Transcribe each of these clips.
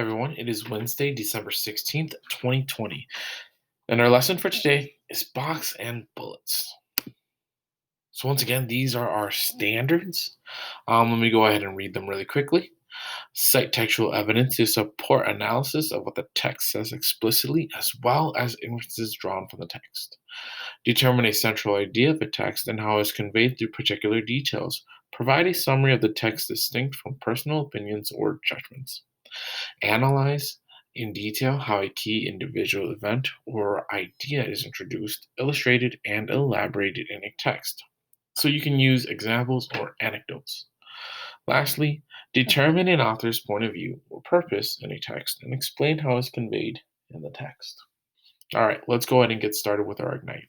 Everyone, it is Wednesday, December 16th, 2020. And our lesson for today is box and bullets. So, once again, these are our standards. Let me go ahead and read them really quickly. Cite textual evidence to support analysis of what the text says explicitly, as well as inferences drawn from the text. Determine a central idea of a text and how it is conveyed through particular details. Provide a summary of the text distinct from personal opinions or judgments. Analyze in detail how a key individual event or idea is introduced, illustrated, and elaborated in a text. So you can use examples or anecdotes. Lastly, determine an author's point of view or purpose in a text and explain how it's conveyed in the text. All right, let's go ahead and get started with our Ignite.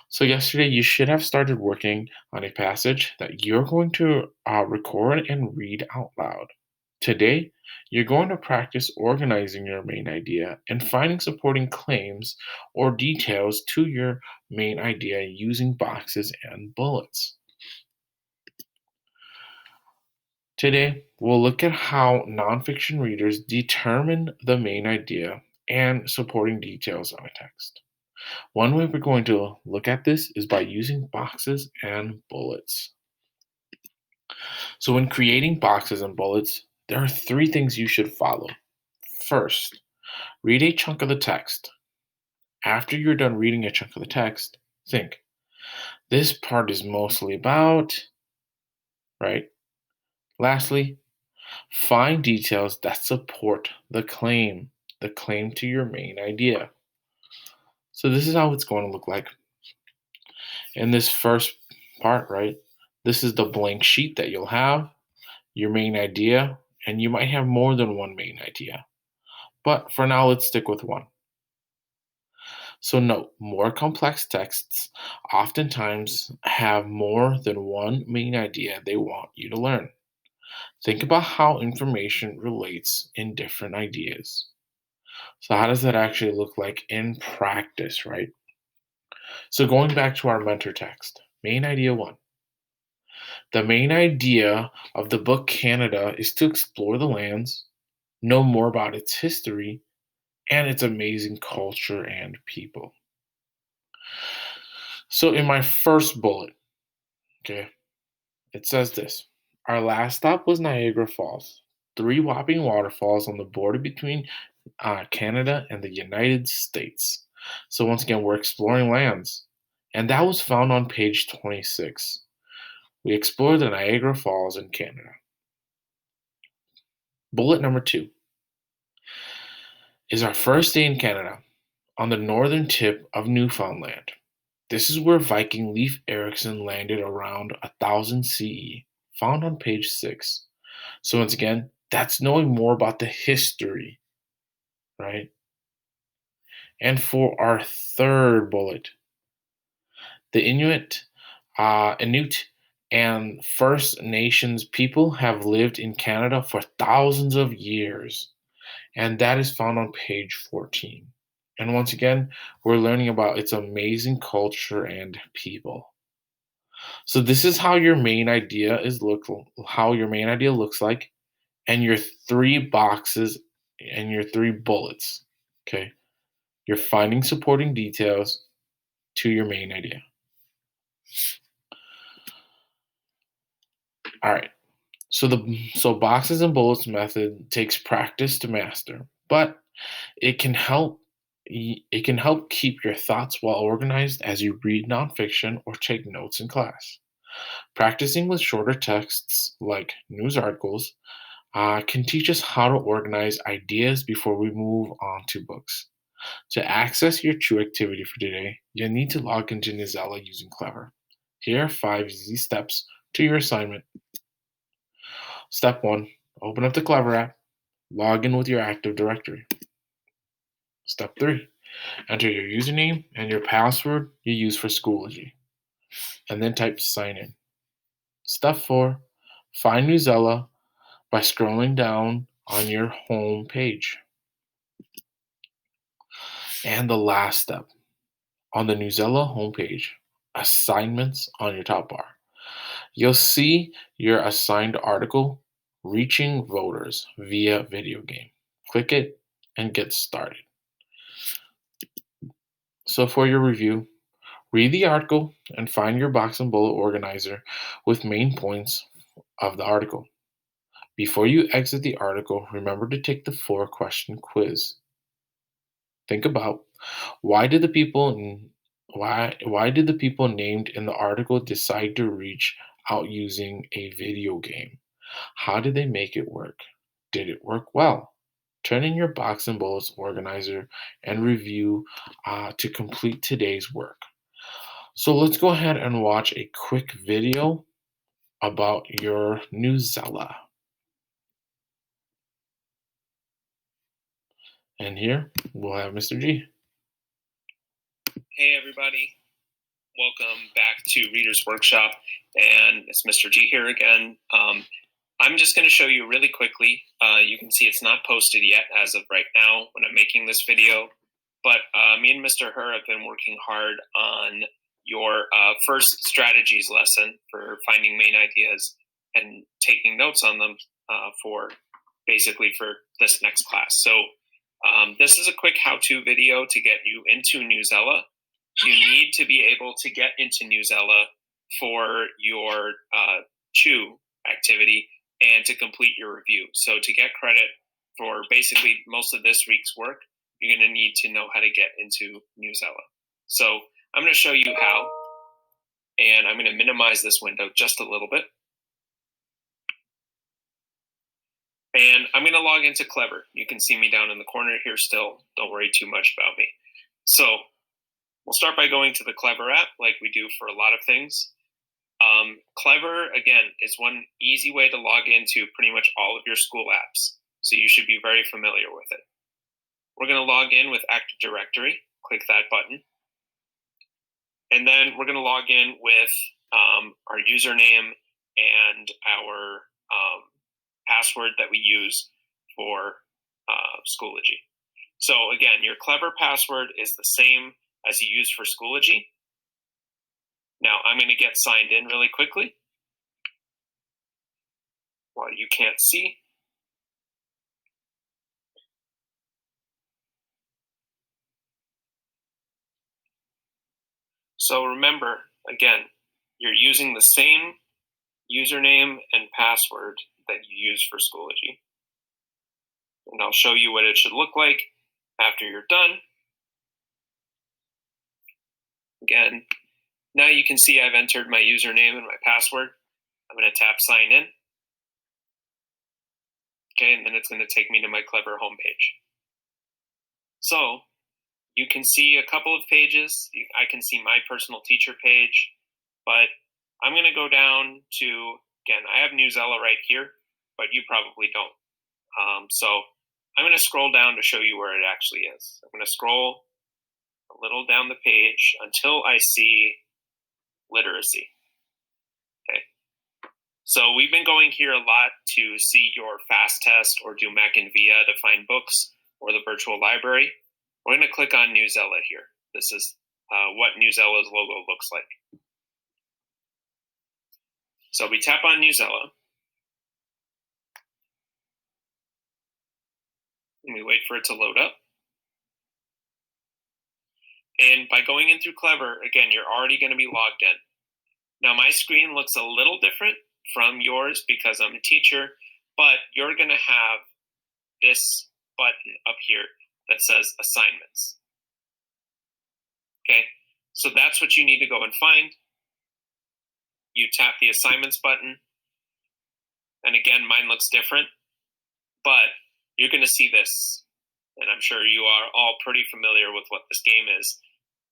So, yesterday you should have started working on a passage that you're going to record and read out loud. Today, you're going to practice organizing your main idea and finding supporting claims or details to your main idea using boxes and bullets. Today, we'll look at how nonfiction readers determine the main idea and supporting details of a text. One way we're going to look at this is by using boxes and bullets. So, when creating boxes and bullets, there are three things you should follow. First, read a chunk of the text. After you're done reading a chunk of the text, think, this part is mostly about, right? Lastly, find details that support the claim to your main idea. So this is how it's going to look like. In this first part, right? This is the blank sheet that you'll have, your main idea, and you might have more than one main idea. But for now, let's stick with one. So note, more complex texts oftentimes have more than one main idea they want you to learn. Think about how information relates in different ideas. So how does that actually look like in practice, right? So going back to our mentor text, main idea one. The main idea of the book Canada is to explore the lands, know more about its history, and its amazing culture and people. So in my first bullet, okay, it says this. Our last stop was Niagara Falls, three whopping waterfalls on the border between Canada and the United States. So once again, we're exploring lands, and that was found on page 26. We explored the Niagara Falls in Canada. Bullet number two is our first day in Canada on the northern tip of Newfoundland. This is where Viking Leif Erikson landed around 1000 CE, found on page 6. So once again, that's knowing more about the history, right? And for our third bullet, the Inuit and First Nations people have lived in Canada for thousands of years, and that is found on page 14. And once again, we're learning about its amazing culture and people. So this is how your main idea looks like, and your three boxes and your three bullets. Okay. You're finding supporting details to your main idea. All right. So boxes and bullets method takes practice to master, but it can help keep your thoughts well organized as you read nonfiction or take notes in class. Practicing with shorter texts like news articles can teach us how to organize ideas before we move on to books. To access your true activity for today, you'll need to log into Nizella using Clever. Here are 5 easy steps to your assignment. Step 1. Open up the Clever app. Log in with your Active Directory. Step 3. Enter your username and your password you use for Schoology. And then type sign in. Step 4. Find Newsella by scrolling down on your home page. And the last step, on the Newsella homepage, assignments on your top bar. You'll see your assigned article Reaching Voters via Video Game. Click it and get started. So, for your review, read the article and find your box and bullet organizer with main points of the article. Before you exit the article, remember to take the 4-question quiz. Think about why did the people why did the people named in the article decide to reach out using a video game? How did they make it work? Did it work well? Turn in your box and bullets organizer and review to complete today's work. So let's go ahead and watch a quick video about your Newsella. And here we'll have Mr. G. Hey everybody, welcome back to Reader's Workshop, and it's Mr. G here again. I'm just going to show you really quickly. You can see it's not posted yet as of right now when I'm making this video, but me and Mr. Her have been working hard on your first strategies lesson for finding main ideas and taking notes on them for this next class. So this is a quick how-to video to get you into Newsella. You need to be able to get into Newsella for your CHEW activity and to complete your review. So to get credit for basically most of this week's work, you're going to need to know how to get into Newsella. So I'm going to show you how, and I'm going to minimize this window just a little bit. And I'm going to log into Clever. You can see me down in the corner here still. Don't worry too much about me. So we'll start by going to the Clever app like we do for a lot of things. Clever, again, is one easy way to log into pretty much all of your school apps. So you should be very familiar with it. We're going to log in with Active Directory. Click that button. And then we're going to log in with our username and our password that we use for Schoology. So again, your Clever password is the same as you use for Schoology. Now I'm going to get signed in really quickly while you can't see. So remember, again, you're using the same username and password that you use for Schoology. And I'll show you what it should look like after you're done. Again, now you can see I've entered my username and my password. I'm going to tap sign in. Okay, and then it's going to take me to my Clever homepage. So you can see a couple of pages. I can see my personal teacher page, but I'm going to go down to, again, I have Newsella right here, but you probably don't. So I'm going to scroll down to show you where it actually is. I'm going to scroll a little down the page until I see literacy. Okay. So we've been going here a lot to see your fast test or do Mac and VIA to find books or the virtual library. We're going to click on Newsella here. This is what Newsella's logo looks like. So we tap on Newsella. And we wait for it to load up. And by going in through Clever, again, you're already going to be logged in. Now my screen looks a little different from yours because I'm a teacher, but you're going to have this button up here that says assignments. Okay, so that's what you need to go and find. You tap the assignments button. And again, mine looks different, but you're going to see this. And I'm sure you are all pretty familiar with what this game is.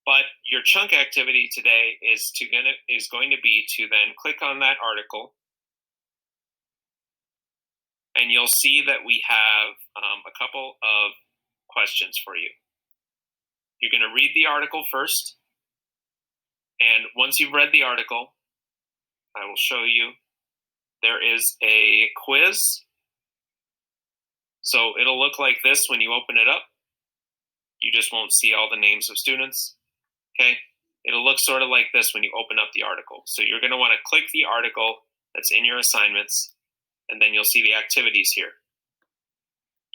But your chunk activity today is going to be to then click on that article. And you'll see that we have a couple of questions for you. You're going to read the article first. And once you've read the article, I will show you there is a quiz. So it'll look like this when you open it up. You just won't see all the names of students. Okay? It'll look sort of like this when you open up the article. So you're going to want to click the article that's in your assignments. and then you'll see the activities here.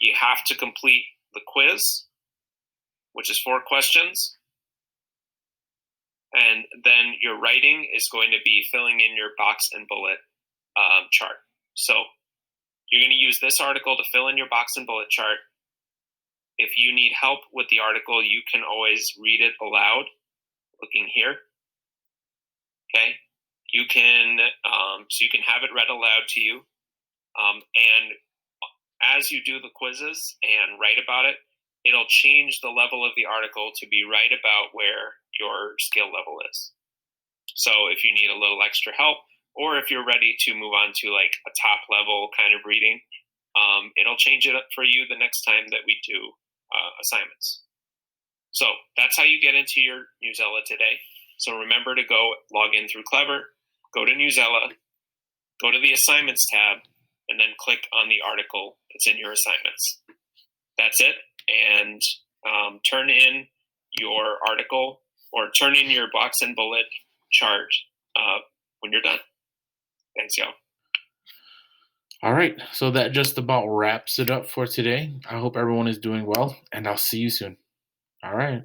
You have to complete the quiz, which is 4 questions. And then your writing is going to be filling in your box and bullet chart. So you're going to use this article to fill in your box and bullet chart. If you need help with the article, you can always read it aloud, looking here. Okay, you can so you can have it read aloud to you. And as you do the quizzes and write about it, it'll change the level of the article to be right about where your skill level is. So if you need a little extra help, or if you're ready to move on to like a top level kind of reading, it'll change it up for you the next time that we do assignments. So that's how you get into your Newsela today. So remember to go log in through Clever, go to Newsela, go to the assignments tab, and then click on the article that's in your assignments. That's it. And turn in your article or turn in your box and bullet chart when you're done. Thanks, y'all. All right, so that just about wraps it up for today. I hope everyone is doing well, and I'll see you soon. All right.